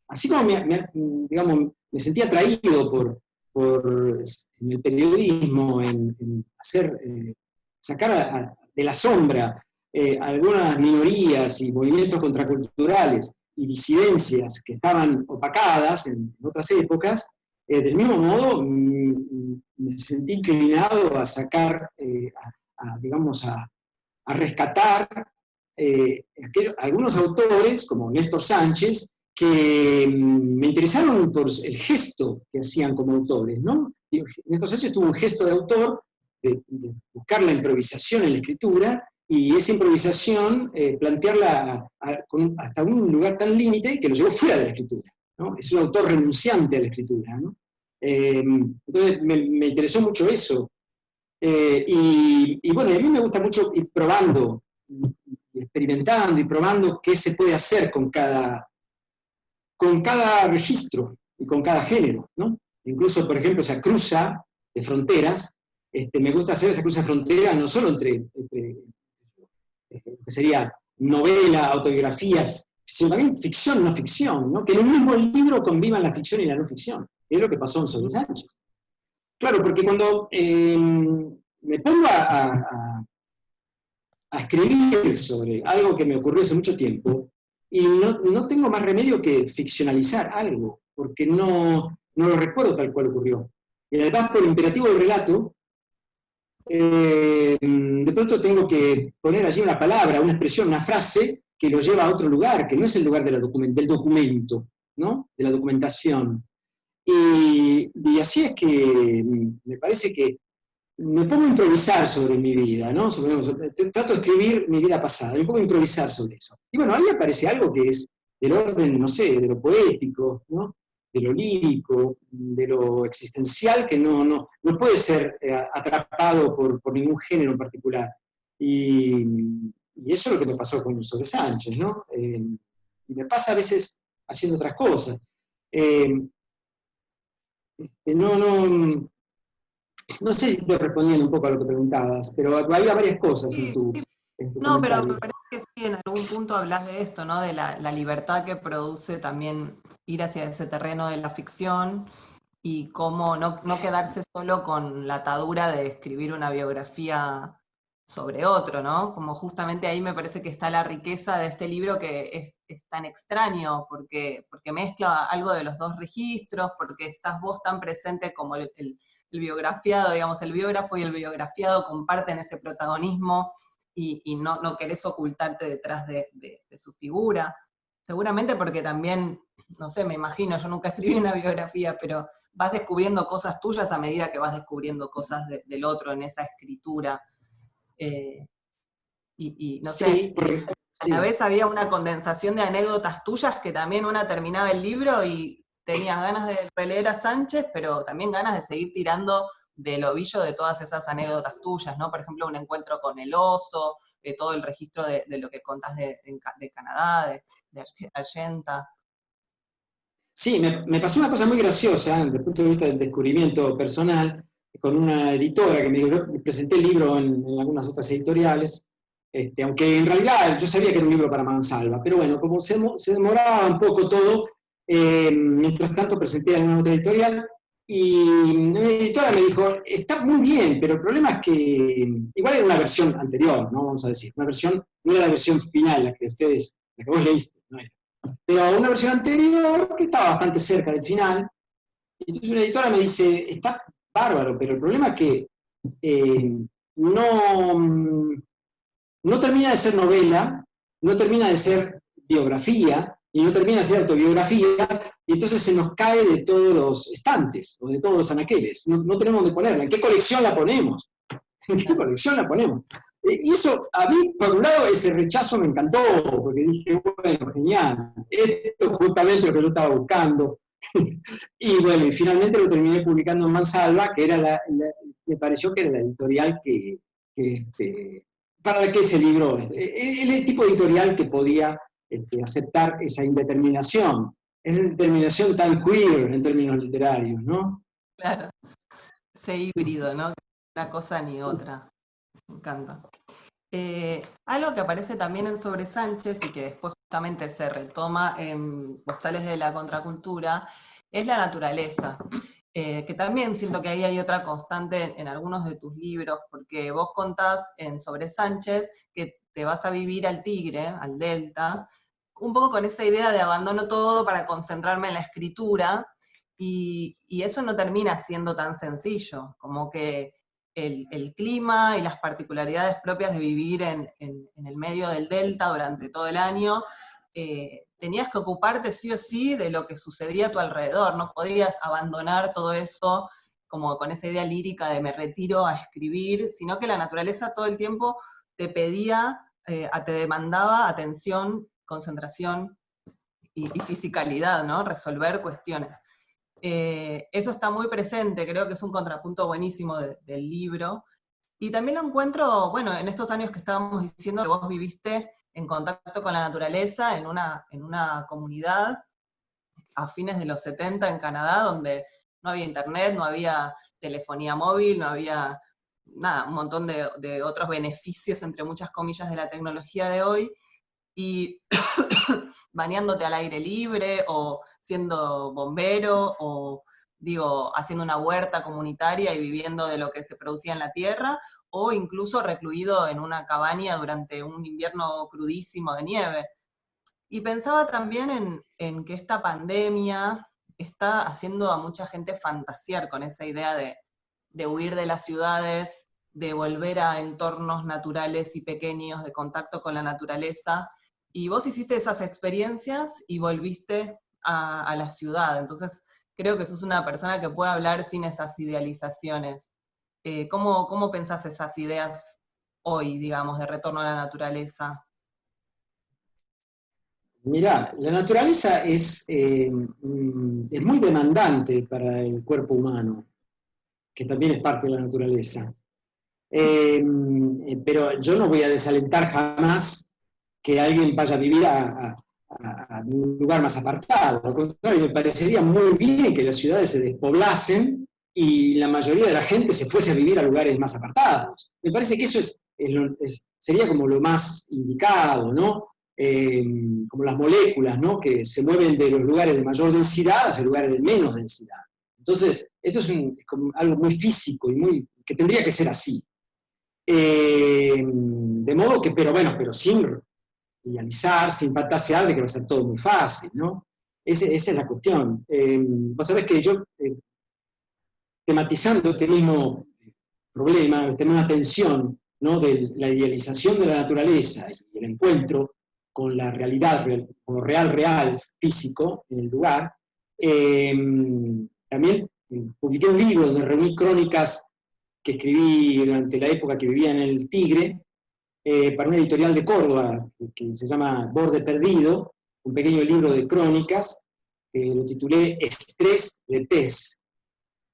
así como digamos, me sentí atraído por en el periodismo, en hacer, sacar de la sombra algunas minorías y movimientos contraculturales y disidencias que estaban opacadas en otras épocas, del mismo modo me sentí inclinado a sacar, digamos, a rescatar algunos autores, como Néstor Sánchez, que me interesaron por el gesto que hacían como autores, ¿no? Néstor Sánchez tuvo un gesto de autor, de buscar la improvisación en la escritura, y esa improvisación plantearla hasta un lugar tan límite que lo llevó fuera de la escritura, ¿no? Es un autor renunciante a la escritura, ¿no? Entonces me interesó mucho eso. Y bueno, a mí me gusta mucho ir probando, experimentando y probando qué se puede hacer con cada registro y con cada género, ¿no? Incluso, por ejemplo, esa cruza de fronteras, me gusta hacer esa cruza de fronteras no solo entre lo que sería novela, autobiografía, sino también ficción, no ficción, ¿no? Que en un mismo libro convivan la ficción y la no ficción, que es lo que pasó en Sobre Sánchez. Claro, porque cuando me pongo a escribir sobre algo que me ocurrió hace mucho tiempo, y no tengo más remedio que ficcionalizar algo, porque no lo recuerdo tal cual ocurrió. Y además, por imperativo del relato, de pronto tengo que poner allí una palabra, una expresión, una frase que lo lleva a otro lugar, que no es el lugar del documento, ¿no? De la documentación. Y así es que me parece que me pongo a improvisar sobre mi vida, ¿no? Trato de escribir mi vida pasada, me pongo a improvisar sobre eso. Y bueno, ahí aparece algo que es del orden, no sé, de lo poético, ¿no? De lo lírico, de lo existencial, que no puede ser atrapado por ningún género en particular. Y eso es lo que me pasó con Sobre Sánchez, ¿no? Y me pasa a veces haciendo otras cosas. No sé si estoy respondiendo un poco a lo que preguntabas, pero había varias cosas en tu No, pero comentario. me parece que sí, en algún punto hablas de esto, ¿no? De la libertad que produce también ir hacia ese terreno de la ficción y cómo no quedarse solo con la atadura de escribir una biografía sobre otro, ¿no? Como justamente ahí me parece que está la riqueza de este libro que es tan extraño, porque mezcla algo de los dos registros, porque estás vos tan presente como el biografiado, digamos, el biógrafo y el biografiado comparten ese protagonismo y no querés ocultarte detrás de su figura. Seguramente porque también, no sé, me imagino, yo nunca escribí una biografía, pero vas descubriendo cosas tuyas a medida que vas descubriendo cosas del otro en esa escritura. No sé, a la vez había una condensación de anécdotas tuyas que también una terminaba el libro y tenías ganas de releer a Sánchez, pero también ganas de seguir tirando del ovillo de todas esas anécdotas tuyas, ¿no? Por ejemplo, un encuentro con el oso, todo el registro de lo que contás de Canadá, de Argenta. Sí, me pasó una cosa muy graciosa desde el punto de vista del descubrimiento personal, con una editora que me dijo, yo presenté el libro en algunas otras editoriales, aunque en realidad yo sabía que era un libro para mansalva, pero bueno, como se demoraba un poco todo, mientras tanto presenté en una otra editorial, y una editora me dijo, está muy bien, pero el problema es que, igual era una versión anterior, ¿no? Vamos a decir, una versión, no era la versión final, la que vos leíste, ¿no? Pero una versión anterior que estaba bastante cerca del final. Y entonces una editora me dice, está bárbaro, pero el problema es que no termina de ser novela, no termina de ser biografía, y no termina de ser autobiografía, y entonces se nos cae de todos los estantes, o de todos los anaqueles. No tenemos dónde ponerla. ¿En qué colección la ponemos? ¿En qué colección la ponemos? Y eso, a mí, por un lado, ese rechazo me encantó, porque dije, bueno, genial, esto es justamente lo que yo estaba buscando. Y bueno, y finalmente lo terminé publicando en Mansalva, que era me pareció que era la editorial para la que ese libro, el tipo de editorial que podía aceptar esa indeterminación, esa determinación tan queer en términos literarios, ¿no? Claro, ese híbrido, ¿no? Una cosa ni otra. Me encanta. Algo que aparece también en Sobre Sánchez y que después justamente se retoma en Postales de la Contracultura es la naturaleza, que también siento que ahí hay otra constante en algunos de tus libros, porque vos contás en Sobre Sánchez que te vas a vivir al Tigre, al Delta, un poco con esa idea de abandono todo para concentrarme en la escritura, y eso no termina siendo tan sencillo, como que el clima y las particularidades propias de vivir en el medio del delta durante todo el año, tenías que ocuparte sí o sí de lo que sucedía a tu alrededor, no podías abandonar todo eso como con esa idea lírica de me retiro a escribir, sino que la naturaleza todo el tiempo te pedía, te demandaba atención, concentración y fisicalidad, ¿no? Resolver cuestiones. Eso está muy presente, creo que es un contrapunto buenísimo del libro. Y también lo encuentro, bueno, en estos años que estábamos diciendo que vos viviste en contacto con la naturaleza en una comunidad a fines de los 70 en Canadá, donde no había internet, no había telefonía móvil, no había nada, un montón de otros beneficios, entre muchas comillas, de la tecnología de hoy, y bañándote al aire libre, o siendo bombero, o digo, haciendo una huerta comunitaria y viviendo de lo que se producía en la tierra, o incluso recluido en una cabaña durante un invierno crudísimo de nieve. Y pensaba también en que esta pandemia está haciendo a mucha gente fantasear con esa idea de huir de las ciudades, de volver a entornos naturales y pequeños, de contacto con la naturaleza. Y vos hiciste esas experiencias y volviste a la ciudad. Entonces, creo que sos una persona que puede hablar sin esas idealizaciones. ¿Cómo pensás esas ideas hoy, digamos, de retorno a la naturaleza? Mirá, la naturaleza es muy demandante para el cuerpo humano, que también es parte de la naturaleza. Pero yo no voy a desalentar jamás que alguien vaya a vivir a un lugar más apartado. Al contrario, me parecería muy bien que las ciudades se despoblasen y la mayoría de la gente se fuese a vivir a lugares más apartados. Me parece que eso sería como lo más indicado, ¿no? Como las moléculas, ¿no? Que se mueven de los lugares de mayor densidad hacia lugares de menos densidad. Entonces, esto es como algo muy físico y que tendría que ser así. De modo que, pero sin idealizar, sin fantasear de que va a ser todo muy fácil, ¿no? Esa es la cuestión. Vos sabés que yo, tematizando este mismo problema, esta misma tensión, ¿no? De la idealización de la naturaleza y el encuentro con la realidad, con lo real, físico, en el lugar, también publiqué un libro donde reuní crónicas que escribí durante la época que vivía en el Tigre, para una editorial de Córdoba, que se llama Borde Perdido, un pequeño libro de crónicas, que lo titulé Estrés de Pez.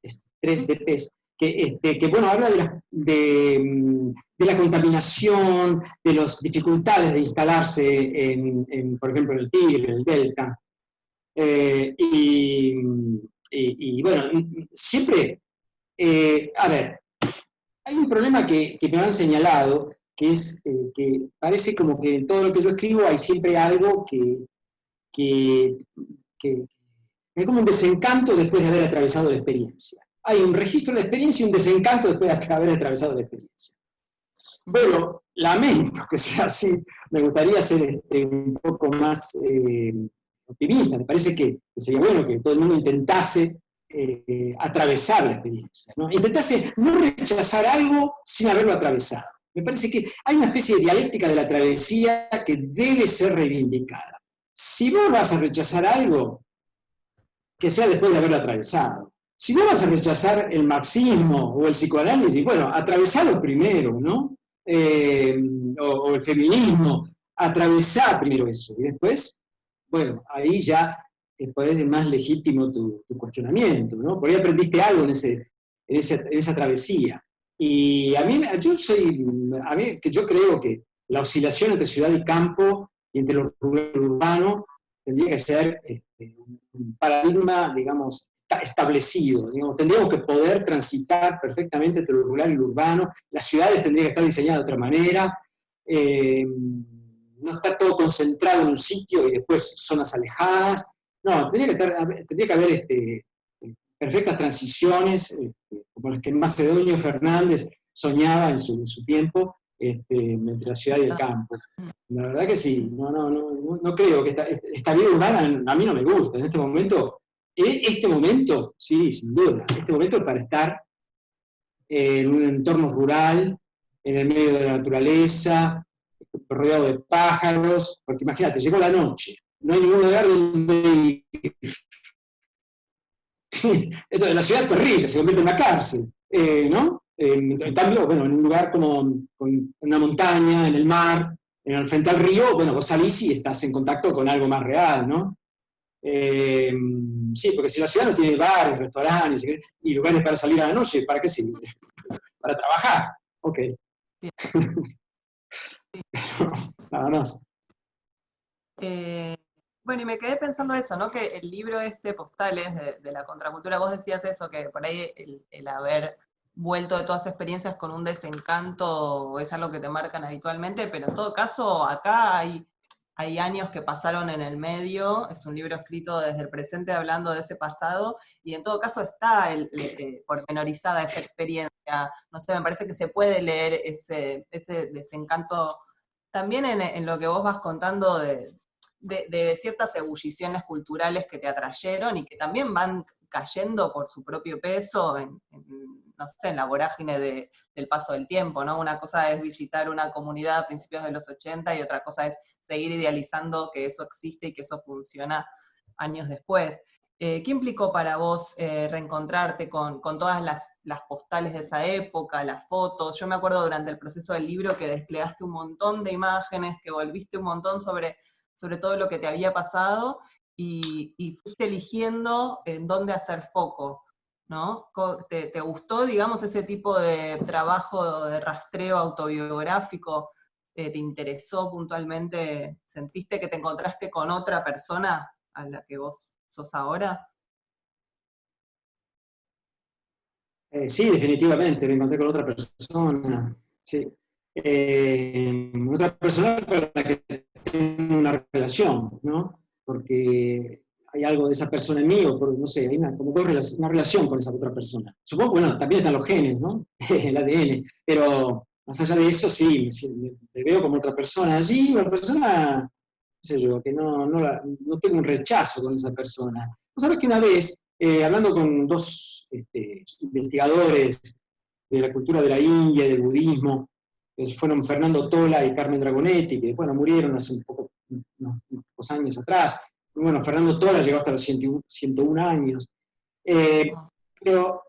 Estrés de Pez, que bueno, habla de la contaminación, de las dificultades de instalarse, por ejemplo, en el Tigre, en el Delta. Y bueno, siempre, a ver, hay un problema que me han señalado, que es que parece como que en todo lo que yo escribo hay siempre algo que hay como un desencanto después de haber atravesado la experiencia. Hay un registro de la experiencia y un desencanto después de haber atravesado la experiencia. Bueno, lamento que sea así, me gustaría ser un poco más optimista, me parece que sería bueno que todo el mundo intentase atravesar la experiencia, ¿no? Intentase no rechazar algo sin haberlo atravesado. Me parece que hay una especie de dialéctica de la travesía que debe ser reivindicada. Si vos vas a rechazar algo, que sea después de haberlo atravesado. Si vos vas a rechazar el marxismo o el psicoanálisis, bueno, atravesalo primero, ¿no? o el feminismo, atravesá primero eso, y después, bueno, ahí ya podés ser más legítimo tu cuestionamiento, ¿no? Por ahí aprendiste algo en esa travesía. Y yo creo que la oscilación entre ciudad y campo, y entre lo rural y lo urbano, tendría que ser un paradigma, digamos, establecido. Digamos, tendríamos que poder transitar perfectamente entre lo rural y lo urbano. Las ciudades tendrían que estar diseñadas de otra manera. No estar todo concentrado en un sitio y después zonas alejadas. No, tendría que haber perfectas transiciones, como las que Macedonio Fernández soñaba en su tiempo, entre la ciudad y el campo. La verdad que sí, no creo que esta vida urbana a mí no me gusta. En este momento, sí, sin duda, este momento es para estar en un entorno rural, en el medio de la naturaleza, rodeado de pájaros, porque imagínate, llegó la noche, no hay ningún lugar donde ir. Esto de la ciudad es terrible, se convierte en una cárcel, ¿no? En cambio, bueno, en un lugar como con una montaña, en el mar, frente al río, bueno, vos salís y estás en contacto con algo más real, ¿no? Sí, porque si la ciudad no tiene bares, restaurantes y lugares para salir a la noche, ¿para qué sirve? Para trabajar, ok. Nada más. Bueno, y me quedé pensando eso, ¿no? Que el libro Postales, de la contracultura, vos decías eso, que por ahí el haber vuelto de todas experiencias con un desencanto es algo que te marcan habitualmente, pero en todo caso, acá hay años que pasaron en el medio, es un libro escrito desde el presente hablando de ese pasado, y en todo caso está pormenorizada esa experiencia. No sé, me parece que se puede leer ese desencanto también en lo que vos vas contando de ciertas ebulliciones culturales que te atrayeron y que también van cayendo por su propio peso no sé, en la vorágine del paso del tiempo, ¿no? Una cosa es visitar una comunidad a principios de los 80 y otra cosa es seguir idealizando que eso existe y que eso funciona años después. ¿Qué implicó para vos reencontrarte con todas las postales de esa época, las fotos? Yo me acuerdo durante el proceso del libro que desplegaste un montón de imágenes, que volviste un montón sobre todo lo que te había pasado y fuiste eligiendo en dónde hacer foco, ¿no? ¿Te gustó, digamos, ese tipo de trabajo de rastreo autobiográfico? ¿Te interesó puntualmente? ¿Sentiste que te encontraste con otra persona a la que vos sos ahora? Sí, definitivamente, me encontré con otra persona. Sí. Otra persona con la que tengo una relación, ¿no? Porque hay algo de esa persona en mí, o no sé, hay una relación con esa otra persona. Supongo, bueno, también están los genes, ¿no? El ADN, pero más allá de eso, sí, me veo como otra persona allí, una persona, no sé yo, que no tengo un rechazo con esa persona. ¿Vos sabés que una vez, hablando con dos investigadores de la cultura de la India, del budismo, fueron Fernando Tola y Carmen Dragonetti, que bueno, murieron hace unos pocos años atrás. Y bueno, Fernando Tola llegó hasta los 101 años. Pero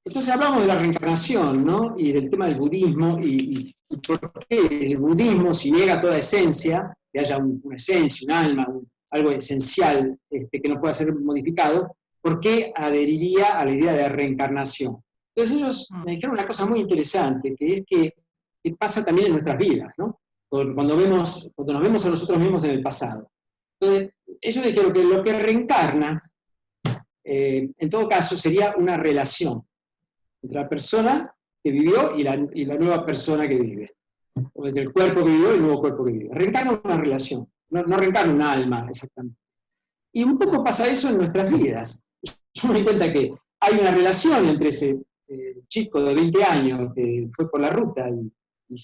entonces hablamos de la reencarnación, ¿no? Y del tema del budismo, y por qué el budismo, si niega toda esencia, que haya una esencia, un alma, algo esencial que no pueda ser modificado, ¿por qué adheriría a la idea de reencarnación? Entonces ellos me dijeron una cosa muy interesante, que es que pasa también en nuestras vidas, ¿no? Cuando nos vemos a nosotros mismos en el pasado. Entonces, ellos dijeron que lo que reencarna, en todo caso, sería una relación entre la persona que vivió y la nueva persona que vive. O entre el cuerpo que vivió y el nuevo cuerpo que vive. Reencarna una relación, no reencarna un alma, exactamente. Y un poco pasa eso en nuestras vidas. Yo me doy cuenta que hay una relación entre ese chico de 20 años que fue por la ruta y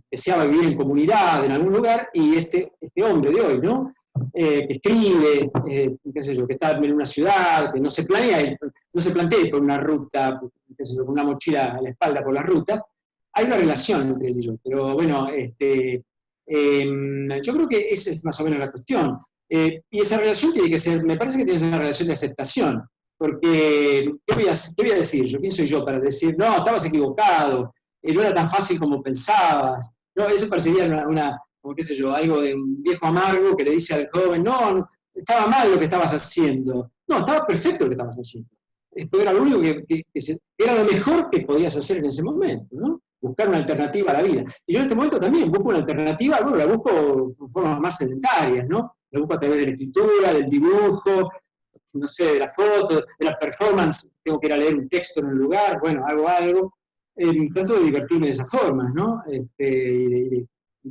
deseaba vivir en comunidad, en algún lugar, y este hombre de hoy, ¿no? Que escribe, qué sé yo, que está en una ciudad, que no se plantea ir por una ruta, qué sé yo, con una mochila a la espalda por la ruta. Hay una relación entre él y yo, pero bueno, yo creo que esa es más o menos la cuestión. Y esa relación tiene que ser, me parece que tiene que ser una relación de aceptación, porque, ¿qué voy a decir? ¿Quién soy yo para decir, no, estabas equivocado? no era tan fácil como pensabas. No, eso parecería como qué sé yo, algo de un viejo amargo que le dice al joven, no, estaba mal lo que estabas haciendo. No, estaba perfecto lo que estabas haciendo. Esto era lo único era lo mejor que podías hacer en ese momento, ¿no? Buscar una alternativa a la vida. Y yo en este momento también busco una alternativa, bueno, la busco de formas más sedentarias, ¿no? La busco a través de la escritura, del dibujo, no sé, de la foto, de la performance, tengo que ir a leer un texto en un lugar, bueno, hago algo. Trato de divertirme de esa forma, ¿no? Y de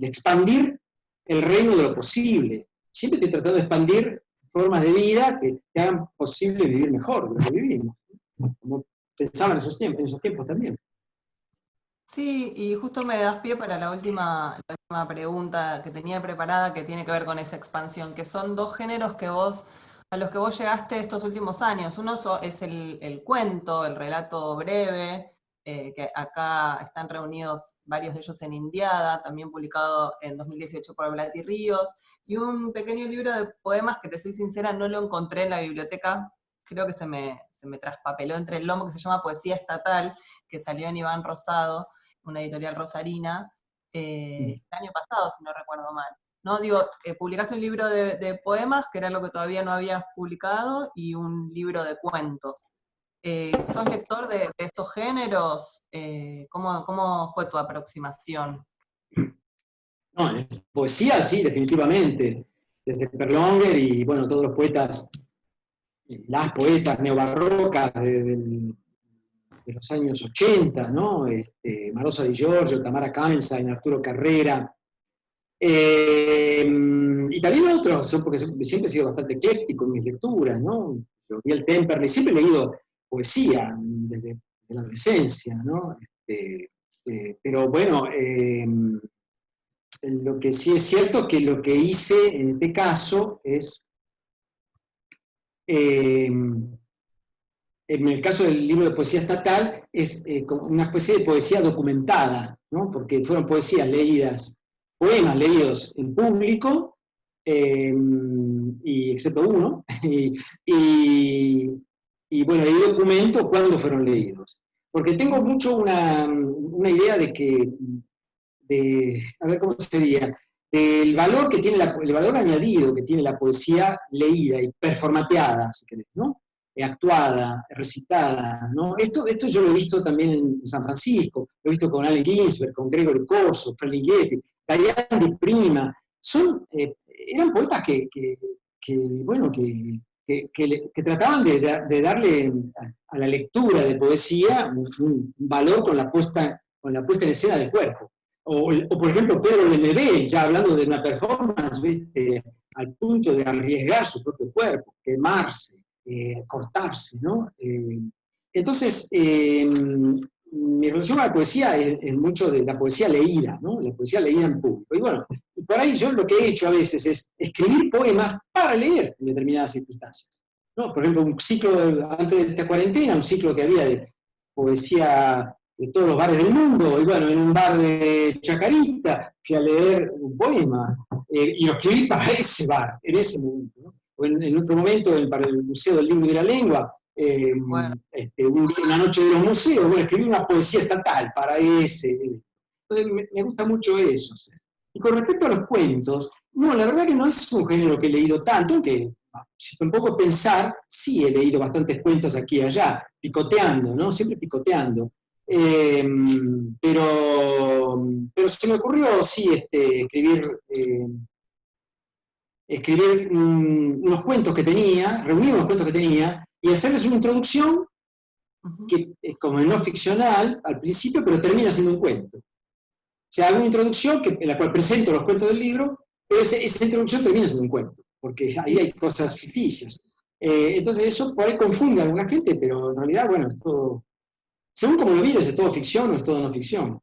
expandir el reino de lo posible. Siempre estoy tratando de expandir formas de vida que hagan posible vivir mejor de lo que vivimos, ¿no? Como pensaba en esos tiempos también. Sí, y justo me das pie para la última pregunta que tenía preparada, que tiene que ver con esa expansión, que son dos géneros a los que vos llegaste estos últimos años. Uno es el cuento, el relato breve, que acá están reunidos varios de ellos en Indiada, también publicado en 2018 por Blatty Ríos, y un pequeño libro de poemas que, te soy sincera, no lo encontré en la biblioteca, creo que se me traspapeló entre el lomo, que se llama Poesía Estatal, que salió en Iván Rosado, una editorial rosarina, el año pasado, si no recuerdo mal. ¿No? Digo, publicaste un libro de poemas, que era lo que todavía no habías publicado, y un libro de cuentos. ¿Sos lector de estos géneros? ¿Cómo fue tu aproximación? No, poesía sí, definitivamente. Desde Perlonger y, bueno, todos los poetas, las poetas neobarrocas de los años 80, ¿no? Marosa Di Giorgio, Tamara Kamenstein, Arturo Carrera, y también otros, porque siempre he sido bastante ecléctico en mis lecturas, ¿no? Gabriel Temperley, siempre he leído poesía desde la adolescencia, ¿no? Pero bueno, lo que sí es cierto es que lo que hice en este caso es, en el caso del libro de poesía estatal, es como una especie de poesía documentada, ¿no? Porque fueron poesías leídas, poemas leídos en público, y excepto uno, y bueno, ahí documento cuándo fueron leídos. Porque tengo mucho una idea a ver cómo sería, del valor que tiene el valor añadido que tiene la poesía leída y performateada, si querés, ¿no? Actuada, recitada, ¿no? Esto yo lo he visto también en San Francisco, lo he visto con Allen Ginsberg, con Gregory Corso, Fred Ligeti, Diane di Prima, eran poetas bueno, que trataban de darle a la lectura de poesía un valor con la puesta en escena del cuerpo. O por ejemplo, Pedro Lemebel, ya hablando de una performance, ¿viste? Al punto de arriesgar su propio cuerpo, quemarse, cortarse, ¿no? Entonces, mi relación a la poesía es mucho de la poesía leída, ¿no? La poesía leída en público. Y bueno, por ahí yo lo que he hecho a veces es escribir poemas para leer en determinadas circunstancias, ¿no? Por ejemplo, un ciclo, antes de esta cuarentena, un ciclo que había de poesía de todos los bares del mundo, y bueno, en un bar de Chacarita fui a leer un poema, y lo escribí para ese bar, en ese momento, ¿no? O en otro momento, para el Museo del Libro y de la Lengua, Bueno, una noche de los museos, bueno, escribí una poesía estatal para ese. Entonces me gusta mucho eso. Y con respecto a los cuentos, no, la verdad que no es un género que he leído tanto, aunque si tampoco pensar, sí he leído bastantes cuentos aquí y allá, picoteando, ¿no? Siempre picoteando. Pero se me ocurrió, sí, escribir unos cuentos que tenía, reunir unos cuentos que tenía, y hacerles una introducción que es como no ficcional al principio, pero termina siendo un cuento. O sea, hago una introducción en la cual presento los cuentos del libro, pero esa introducción termina siendo un cuento, porque ahí hay cosas ficticias. Entonces eso por ahí confunde a alguna gente, pero en realidad, bueno, es todo, según como lo mires, es todo ficción o es todo no ficción.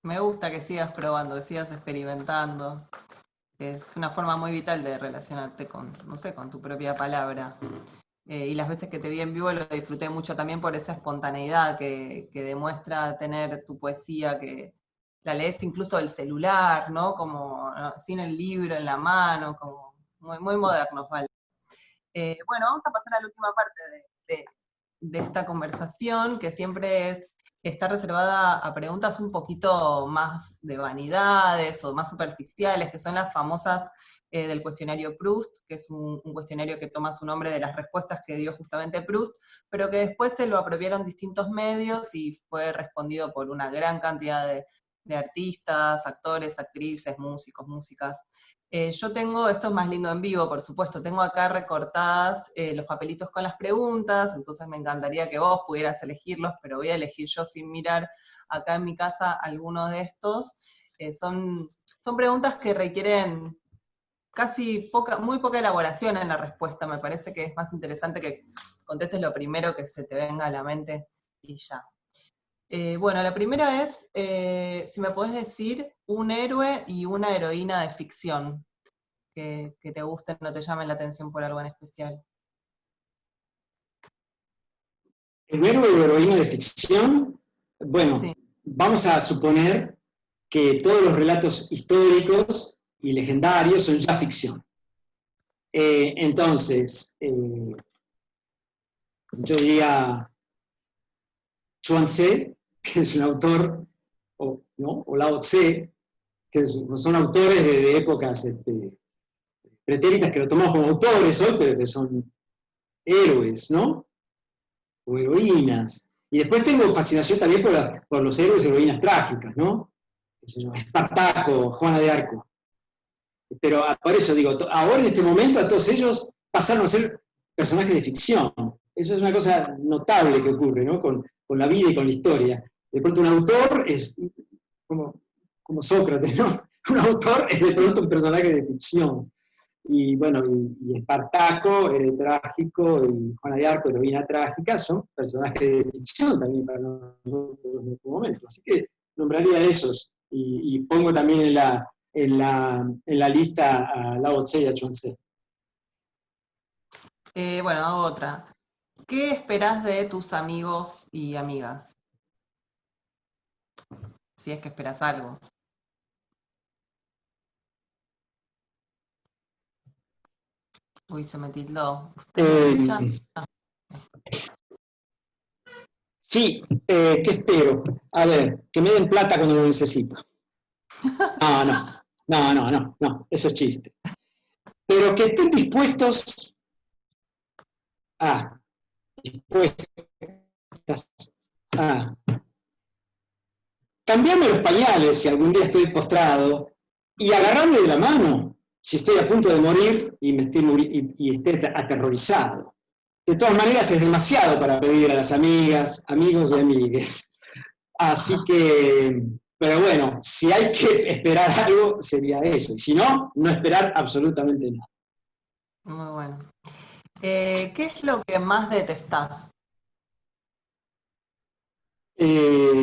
me gusta que sigas probando, que sigas experimentando. Es una forma muy vital de relacionarte con, no sé, con tu propia palabra. Y las veces que te vi en vivo lo disfruté mucho también por esa espontaneidad que demuestra tener tu poesía, que la lees incluso del celular, ¿no? Como sin el libro en la mano, como muy, muy modernos, ¿vale? Bueno, vamos a pasar a la última parte de esta conversación, que siempre está reservada a preguntas un poquito más de vanidades o más superficiales, que son las famosas del cuestionario Proust, que es un cuestionario que toma su nombre de las respuestas que dio justamente Proust, pero que después se lo apropiaron distintos medios y fue respondido por una gran cantidad de artistas, actores, actrices, músicos, músicas. Yo tengo, esto es más lindo en vivo, por supuesto, tengo acá recortadas los papelitos con las preguntas, entonces me encantaría que vos pudieras elegirlos, pero voy a elegir yo sin mirar acá en mi casa algunos de estos. Son preguntas que requieren muy poca elaboración en la respuesta. Me parece que es más interesante que contestes lo primero que se te venga a la mente y ya. Bueno, la primera es, si me podés decir un héroe y una heroína de ficción que te gusten, no te llamen la atención por algo en especial. ¿El héroe o heroína de ficción? Bueno, Sí. vamos a suponer que todos los relatos históricos y legendarios son ya ficción. Entonces, yo diría Chuang Tse, que es un autor, o Lao Tse, que son autores de épocas pretéritas que lo tomamos como autores hoy, pero que son héroes, ¿no? O heroínas. Y después tengo fascinación también por los héroes y heroínas trágicas, ¿no? Espartaco, Juana de Arco. Pero por eso digo, ahora en este momento a todos ellos pasaron a ser personajes de ficción. Eso es una cosa notable que ocurre, ¿no? Con la vida y con la historia. De pronto un autor es como Sócrates, ¿no? Un autor es de pronto un personaje de ficción. Y bueno, y Espartaco, trágico, y Juana de Arco, heroína trágica, son personajes de ficción también para nosotros en este momento. Así que nombraría esos. Y pongo también en la lista a Lao Tse y a Chuang Tse. Bueno, hago otra. ¿Qué esperás de tus amigos y amigas? Si es que esperás algo. Uy, se me tildó. ¿Ustedes me escuchan? Sí, ¿qué espero? A ver, que me den plata cuando lo necesito. No, eso es chiste. Pero que estén dispuestas a cambiarme los pañales si algún día estoy postrado y agarrarme de la mano si estoy a punto de morir y esté aterrorizado. De todas maneras es demasiado para pedir a las amigas, amigos y amigues. Así que, pero bueno, si hay que esperar algo sería eso. Y si no, no esperar absolutamente nada. Muy bueno. ¿Qué es lo que más detestás? ¿Qué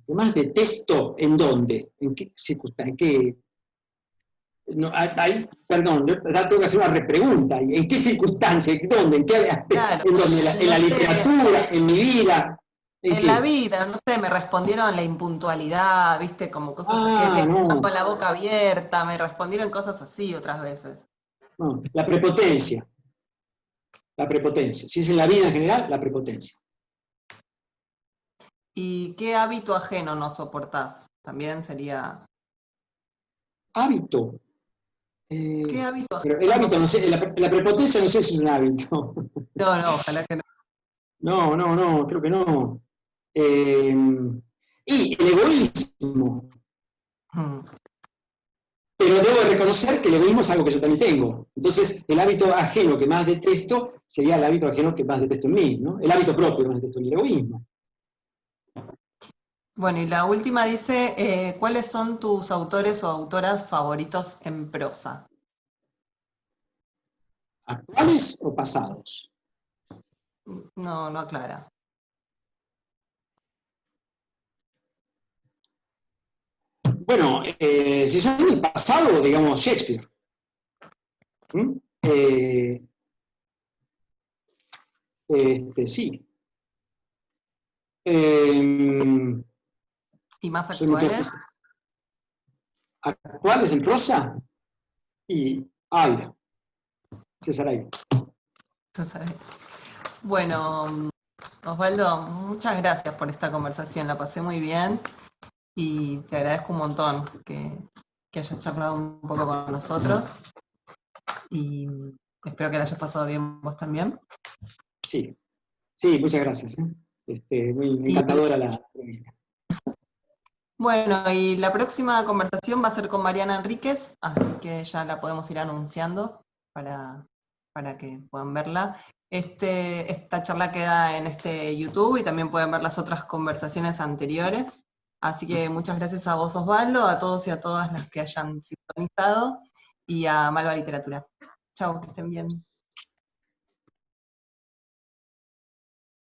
más detesto? ¿En dónde? ¿En qué circunstancia? ¿En qué? No, perdón, tengo que hacer una repregunta. ¿En qué circunstancia? ¿Dónde? ¿En qué aspecto? Claro, ¿En dónde? ¿En la literatura? ¿En mi vida? En la vida, no sé, me respondieron la impuntualidad, viste, como cosas que no. están con la boca abierta, me respondieron cosas así otras veces. No, la prepotencia. La prepotencia. Si es en la vida en general, la prepotencia. ¿Y qué hábito ajeno no soportás? También sería... Hábito. ¿Qué hábito Pero ajeno el no hábito, no sé, soportás? la prepotencia no sé si es un hábito. No, ojalá que no. No, creo que no. Y el egoísmo. Pero debo reconocer que el egoísmo es algo que yo también tengo. Entonces, el hábito ajeno que más detesto sería el hábito ajeno que más detesto en mí, ¿no? El hábito propio que más detesto en mí, el egoísmo. Bueno, y la última dice, ¿cuáles son tus autores o autoras favoritos en prosa? ¿Actuales o pasados? No aclara. Bueno, si son del pasado, digamos Shakespeare. Sí. ¿Y más actuales? ¿Actuales en prosa? Y César Aire. Bueno, Osvaldo, muchas gracias por esta conversación, la pasé muy bien y te agradezco un montón que hayas charlado un poco con nosotros y espero que la hayas pasado bien vos también. Sí, sí, muchas gracias. Muy Y encantadora la entrevista. bueno, y la próxima conversación va a ser con Mariana Enríquez, así que ya la podemos ir anunciando para que puedan verla. Esta charla queda en este YouTube y también pueden ver las otras conversaciones anteriores. Así que muchas gracias a vos, Osvaldo, a todos y a todas las que hayan sintonizado, y a Malva Literatura. Chao, que estén bien.